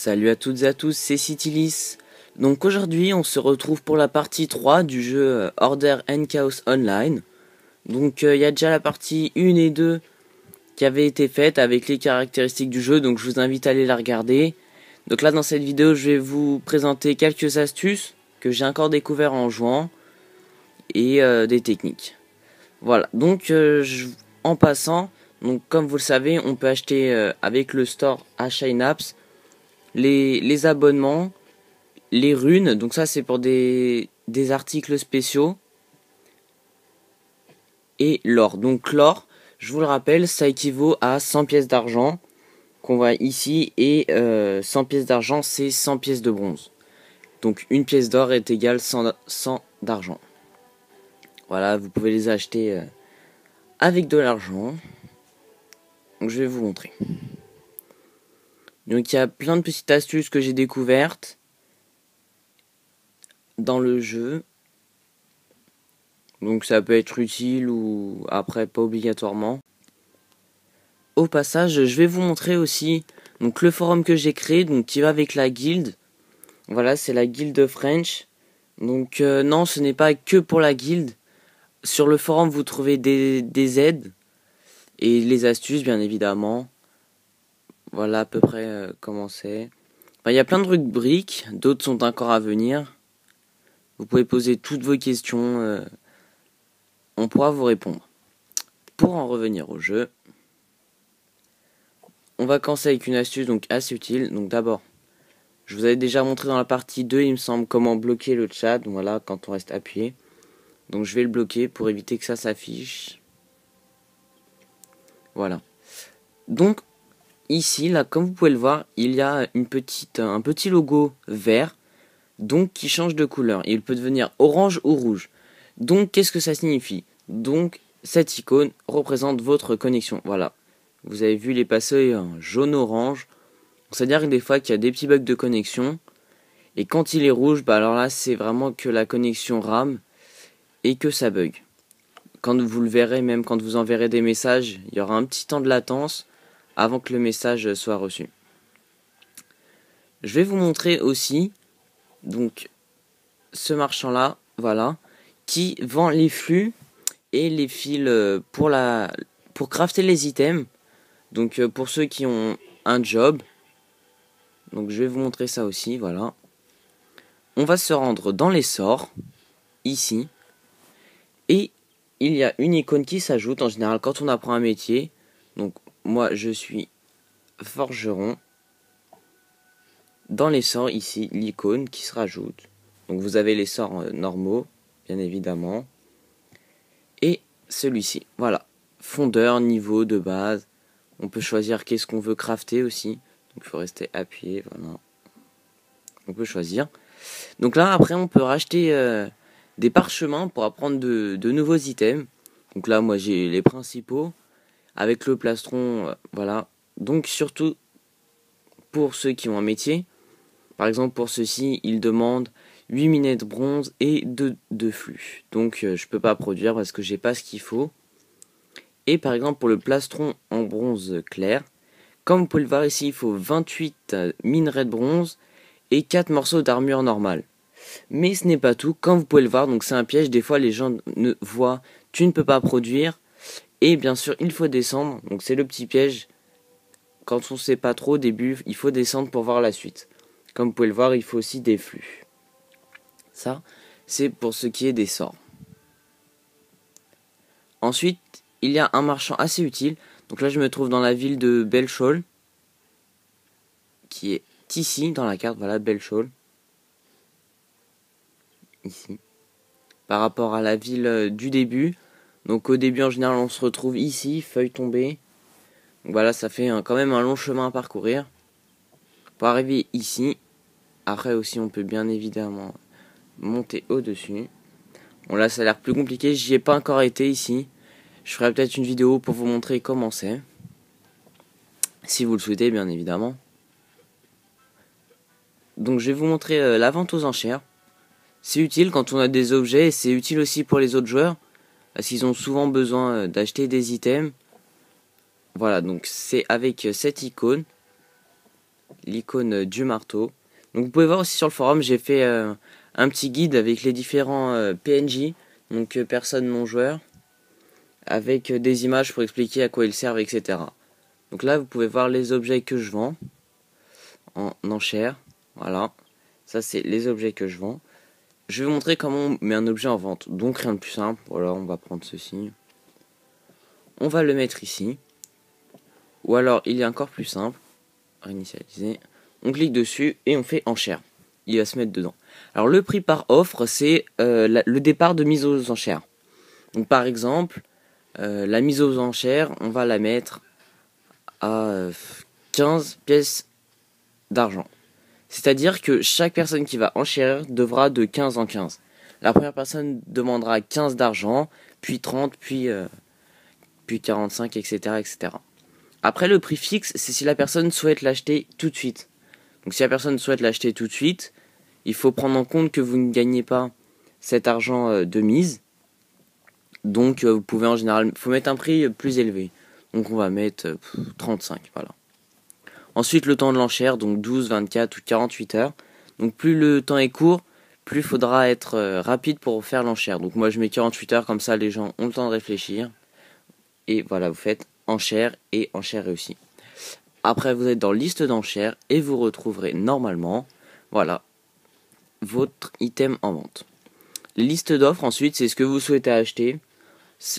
Salut à toutes et à tous, c'est Citylis. Donc aujourd'hui on se retrouve pour la partie 3 du jeu Order and Chaos Online. Donc il y a déjà la partie 1 et 2 qui avait été faite avec les caractéristiques du jeu, donc je vous invite à aller la regarder. Donc là dans cette vidéo je vais vous présenter quelques astuces que j'ai encore découvert en jouant et des techniques. Voilà, donc en passant, donc comme vous le savez on peut acheter avec le store à Synapse les abonnements, les runes, donc ça c'est pour des articles spéciaux, et l'or. Donc l'or, je vous le rappelle, ça équivaut à 100 pièces d'argent qu'on voit ici, et 100 pièces d'argent c'est 100 pièces de bronze. Donc une pièce d'or est égale 100 d'argent. Voilà, vous pouvez les acheter avec de l'argent. Donc je vais vous montrer. Donc il y a plein de petites astuces que j'ai découvertes dans le jeu. Donc ça peut être utile ou après pas obligatoirement. Au passage, je vais vous montrer aussi donc le forum que j'ai créé, donc qui va avec la guilde. Voilà, c'est la guilde French. Donc non, ce n'est pas que pour la guilde. Sur le forum, vous trouvez des aides et les astuces, bien évidemment. Voilà à peu près comment c'est. Enfin, il y a plein de rubriques, d'autres sont encore à venir. Vous pouvez poser toutes vos questions, on pourra vous répondre. Pour en revenir au jeu, on va commencer avec une astuce donc assez utile. Donc d'abord, je vous avais déjà montré dans la partie 2, il me semble, comment bloquer le chat. Donc voilà, quand on reste appuyé. Donc je vais le bloquer pour éviter que ça s'affiche. Voilà. Donc ici, là, comme vous pouvez le voir, il y a un petit logo vert, donc qui change de couleur. Il peut devenir orange ou rouge. Donc qu'est-ce que ça signifie? Donc cette icône représente votre connexion. Voilà. Vous avez vu les passer en jaune-orange. C'est-à-dire que des fois qu'il y a des petits bugs de connexion. Et quand il est rouge, bah alors là c'est vraiment que la connexion rame et que ça bug. Quand vous le verrez, même quand vous enverrez des messages, il y aura un petit temps de latence avant que le message soit reçu. Je vais vous montrer aussi donc ce marchand là, voilà, qui vend les flux et les fils pour crafter les items. Donc pour ceux qui ont un job. Donc je vais vous montrer ça aussi, voilà. On va se rendre dans les sorts, ici. Et il y a une icône qui s'ajoute en général quand on apprend un métier. Donc moi je suis forgeron. Dans les sorts ici, l'icône qui se rajoute. Donc vous avez les sorts normaux, bien évidemment. Et celui-ci, voilà. Fondeur, niveau de base. On peut choisir qu'est-ce qu'on veut crafter aussi. Donc il faut rester appuyé, voilà. On peut choisir. Donc là après on peut racheter des parchemins pour apprendre de nouveaux items. Donc là moi j'ai les principaux. Avec le plastron, voilà. Donc surtout pour ceux qui ont un métier. Par exemple pour ceux-ci, ils demandent 8 minettes de bronze et 2 de flux. Donc je peux pas produire parce que j'ai pas ce qu'il faut. Et par exemple pour le plastron en bronze clair, comme vous pouvez le voir ici, il faut 28 minerais de bronze et 4 morceaux d'armure normale. Mais ce n'est pas tout, comme vous pouvez le voir, donc c'est un piège, des fois les gens ne voient, tu ne peux pas produire, et bien sûr il faut descendre, donc c'est le petit piège, quand on ne sait pas trop au début, il faut descendre pour voir la suite. Comme vous pouvez le voir, il faut aussi des flux. Ça, c'est pour ce qui est des sorts. Ensuite, il y a un marchand assez utile, donc là je me trouve dans la ville de Belchol, qui est ici dans la carte, voilà Belchol. Ici. Par rapport à la ville du début. Donc au début en général on se retrouve ici, feuille tombée. Donc voilà, ça fait quand même un long chemin à parcourir. Pour arriver ici. Après aussi on peut bien évidemment monter au-dessus. Bon là ça a l'air plus compliqué, j'y ai pas encore été ici. Je ferai peut-être une vidéo pour vous montrer comment c'est. Si vous le souhaitez bien évidemment. Donc je vais vous montrer la vente aux enchères. C'est utile quand on a des objets et c'est utile aussi pour les autres joueurs. Parce qu'ils ont souvent besoin d'acheter des items. Voilà, donc c'est avec cette icône. l'icône du marteau. Donc vous pouvez voir aussi sur le forum, j'ai fait un petit guide avec les différents PNJ, donc personnes non joueurs, avec des images pour expliquer à quoi ils servent, etc. Donc là, vous pouvez voir les objets que je vends en enchères. Voilà, ça c'est les objets que je vends. Je vais vous montrer comment on met un objet en vente. Donc rien de plus simple. Voilà, on va prendre ceci. On va le mettre ici. Ou alors, il est encore plus simple. Réinitialiser. On clique dessus et on fait enchères. Il va se mettre dedans. Alors le prix par offre, c'est le départ de mise aux enchères. Donc par exemple, la mise aux enchères, on va la mettre à 15 pièces d'argent. C'est-à-dire que chaque personne qui va enchérir devra de 15 en 15. La première personne demandera 15 d'argent, puis 30, puis 45, etc., etc. Après, le prix fixe, c'est si la personne souhaite l'acheter tout de suite. Donc si la personne souhaite l'acheter tout de suite, il faut prendre en compte que vous ne gagnez pas cet argent de mise. Donc vous pouvez en général, faut mettre un prix plus élevé. Donc on va mettre 35, voilà. Ensuite le temps de l'enchère, donc 12, 24 ou 48 heures. Donc plus le temps est court, plus il faudra être rapide pour faire l'enchère. Donc moi je mets 48 heures, comme ça les gens ont le temps de réfléchir. Et voilà, vous faites enchère et enchère réussie. Après vous êtes dans liste d'enchères et vous retrouverez normalement, voilà, votre item en vente. Les listes d'offres ensuite, c'est ce que vous souhaitez acheter.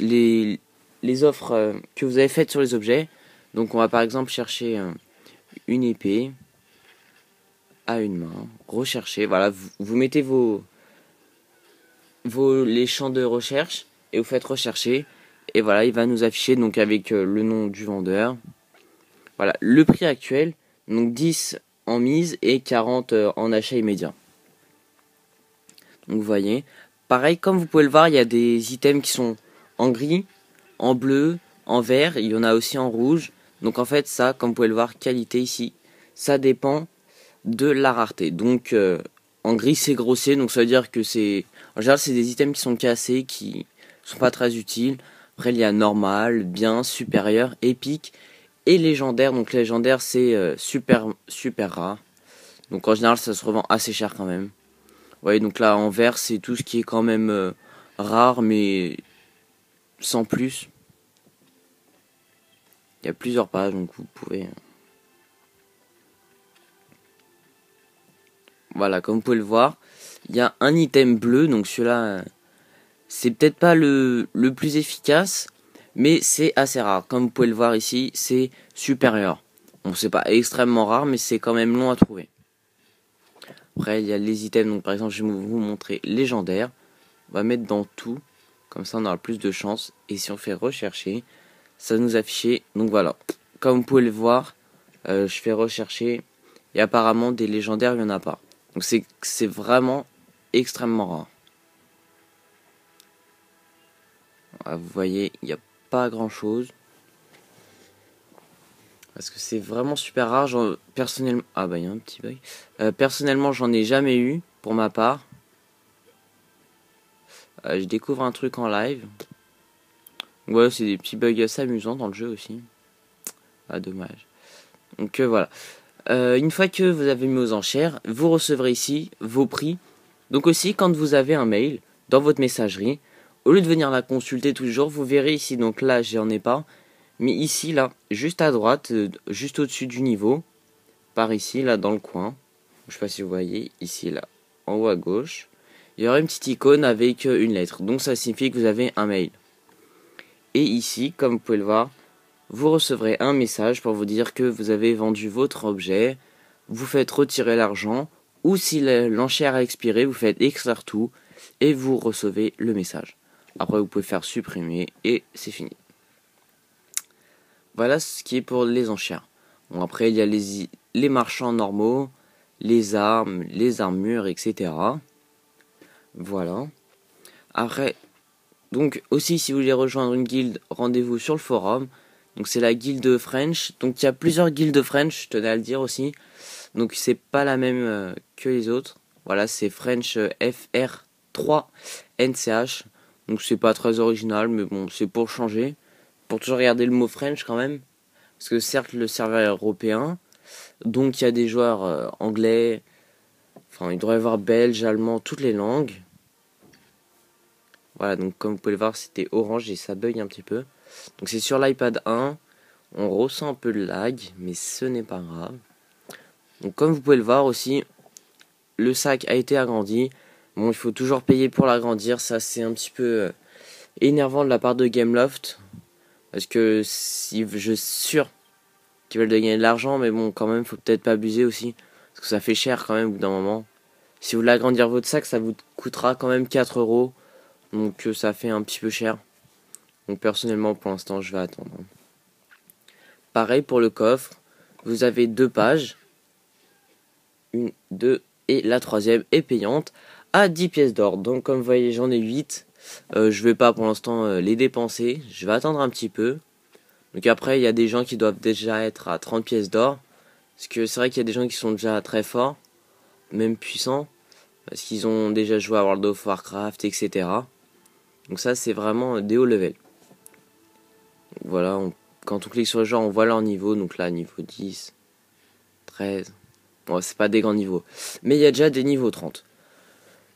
Les offres que vous avez faites sur les objets. Donc on va par exemple chercher une épée à une main, rechercher, voilà, vous mettez les champs de recherche et vous faites rechercher et voilà, il va nous afficher donc avec le nom du vendeur. Voilà, le prix actuel, donc 10 en mise et 40 en achat immédiat. Donc vous voyez, pareil, comme vous pouvez le voir, il y a des items qui sont en gris, en bleu, en vert, il y en a aussi en rouge. Donc en fait ça, comme vous pouvez le voir, qualité ici, ça dépend de la rareté. Donc en gris c'est grossier, donc ça veut dire que c'est... En général c'est des items qui sont cassés, qui sont pas très utiles. Après il y a normal, bien, supérieur, épique et légendaire. Donc légendaire c'est super rare. Donc en général ça se revend assez cher quand même. Vous voyez, donc là en vert c'est tout ce qui est quand même rare mais sans plus. Il y a plusieurs pages donc vous pouvez... Voilà, comme vous pouvez le voir, il y a un item bleu, donc celui-là, c'est peut-être pas le plus efficace, mais c'est assez rare. Comme vous pouvez le voir ici, c'est supérieur. Bon, c'est pas extrêmement rare, mais c'est quand même long à trouver. Après, il y a les items, donc par exemple, je vais vous montrer légendaire. On va mettre dans tout, comme ça on aura plus de chance. Et si on fait rechercher, ça va nous afficher. Donc voilà, comme vous pouvez le voir, je fais rechercher, et apparemment des légendaires, il n'y en a pas. Donc c'est vraiment extrêmement rare. Voilà, vous voyez, il n'y a pas grand chose. Parce que c'est vraiment super rare. Personnellement... Ah bah il y a un petit bug. Personnellement j'en ai jamais eu pour ma part. Je découvre un truc en live. Ouais, c'est des petits bugs assez amusants dans le jeu aussi. Ah dommage. Donc voilà. Une fois que vous avez mis aux enchères, vous recevrez ici vos prix. Donc aussi, quand vous avez un mail dans votre messagerie, au lieu de venir la consulter tous les jours, vous verrez ici, donc là, j'en ai pas. Mais ici, là, juste à droite, juste au-dessus du niveau, par ici, là, dans le coin. Je sais pas si vous voyez, ici, là, en haut à gauche. Il y aura une petite icône avec une lettre. Donc ça signifie que vous avez un mail. Et ici, comme vous pouvez le voir, vous recevrez un message pour vous dire que vous avez vendu votre objet, vous faites retirer l'argent, ou si l'enchère a expiré, vous faites extraire tout, et vous recevez le message. Après, vous pouvez faire supprimer, et c'est fini. Voilà ce qui est pour les enchères. Bon, après, il y a les marchands normaux, les armes, les armures, etc. Voilà. Après, donc aussi, si vous voulez rejoindre une guilde, rendez-vous sur le forum. Donc c'est la guilde French. Donc il y a plusieurs guildes French, je tenais à le dire aussi. Donc c'est pas la même que les autres. Voilà, c'est French FR3 NCH. Donc c'est pas très original, mais bon, c'est pour changer. Pour toujours regarder le mot French quand même. Parce que certes le serveur est européen, Donc il y a des joueurs anglais, enfin il devrait y avoir belge, allemand, toutes les langues. Voilà, donc comme vous pouvez le voir, c'était orange et ça bug un petit peu. Donc c'est sur l'iPad 1, on ressent un peu le lag, mais ce n'est pas grave. Donc comme vous pouvez le voir aussi, le sac a été agrandi. Bon, il faut toujours payer pour l'agrandir, ça c'est un petit peu énervant de la part de Gameloft. Parce que si je suis sûr qu'ils veulent gagner de l'argent, mais bon, quand même, faut peut-être pas abuser aussi. Parce que ça fait cher quand même au bout d'un moment. Si vous voulez agrandir votre sac, ça vous coûtera quand même 4 euros. Donc ça fait un petit peu cher. Donc personnellement, pour l'instant, je vais attendre. Pareil pour le coffre. Vous avez 2 pages. 1, 2 et la troisième est payante à 10 pièces d'or. Donc comme vous voyez, j'en ai 8. Je vais pas pour l'instant les dépenser. Je vais attendre un petit peu. Donc après, il y a des gens qui doivent déjà être à 30 pièces d'or. Parce que c'est vrai qu'il y a des gens qui sont déjà très forts, même puissants. Parce qu'ils ont déjà joué à World of Warcraft, etc. Donc ça, c'est vraiment des hauts level. Donc voilà, quand on clique sur le joueur, on voit leur niveau. Donc là, niveau 10, 13. Bon, c'est pas des grands niveaux. Mais il y a déjà des niveaux 30.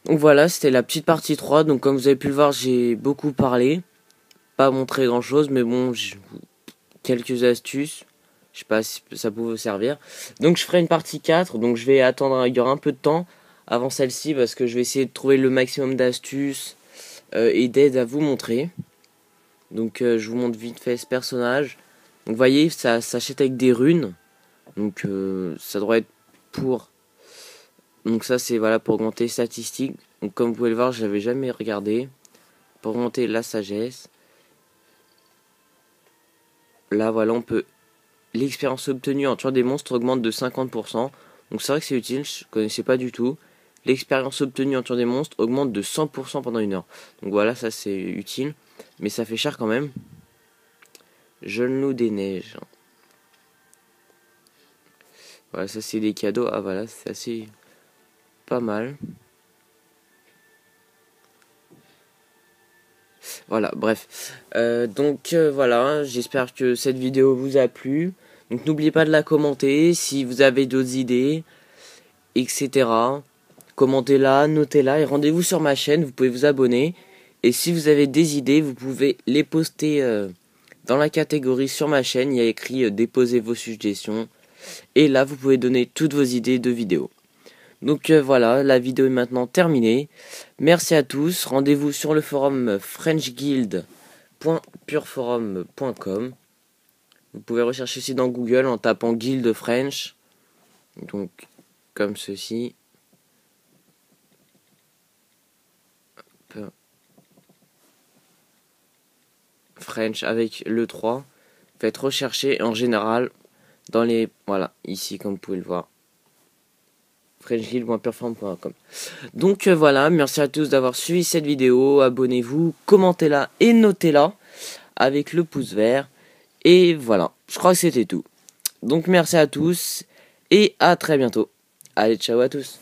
Donc voilà, c'était la petite partie 3. Donc comme vous avez pu le voir, j'ai beaucoup parlé. Pas montré grand chose, mais bon, quelques astuces. Je sais pas si ça peut vous servir. Donc je ferai une partie 4. Donc je vais attendre, il y aura un peu de temps avant celle-ci. Parce que je vais essayer de trouver le maximum d'astuces et d'aide à vous montrer. Donc je vous montre vite fait ce personnage. Donc vous voyez, ça s'achète avec des runes. Donc ça devrait être pour... Donc ça c'est voilà pour augmenter les statistiques. Donc comme vous pouvez le voir, je l'avais jamais regardé. Pour augmenter la sagesse. Là voilà, on peut... L'expérience obtenue en tuant des monstres augmente de 50%. Donc c'est vrai que c'est utile, je connaissais pas du tout. L'expérience obtenue en tuant des monstres augmente de 100% pendant 1 heure. Donc voilà, ça c'est utile. Mais ça fait cher quand même. Genou des neiges. Voilà, ça c'est des cadeaux. Ah voilà, c'est assez... pas mal. Voilà, bref. Donc voilà, j'espère que cette vidéo vous a plu. Donc n'oubliez pas de la commenter si vous avez d'autres idées, etc. Commentez-la, notez-la et rendez-vous sur ma chaîne, vous pouvez vous abonner. Et si vous avez des idées, vous pouvez les poster dans la catégorie sur ma chaîne. Il y a écrit déposez vos suggestions. Et là, vous pouvez donner toutes vos idées de vidéos. Donc voilà, la vidéo est maintenant terminée. Merci à tous. Rendez-vous sur le forum frenchguild.pureforum.com. Vous pouvez rechercher aussi dans Google en tapant Guild French. Donc comme ceci. French avec le 3. Faites rechercher en général dans les... Voilà, ici comme vous pouvez le voir. frenchguild.pureforum.com. Donc voilà, merci à tous d'avoir suivi cette vidéo. Abonnez-vous, commentez-la et notez-la avec le pouce vert. Et voilà, je crois que c'était tout. Donc merci à tous et à très bientôt. Allez, ciao à tous.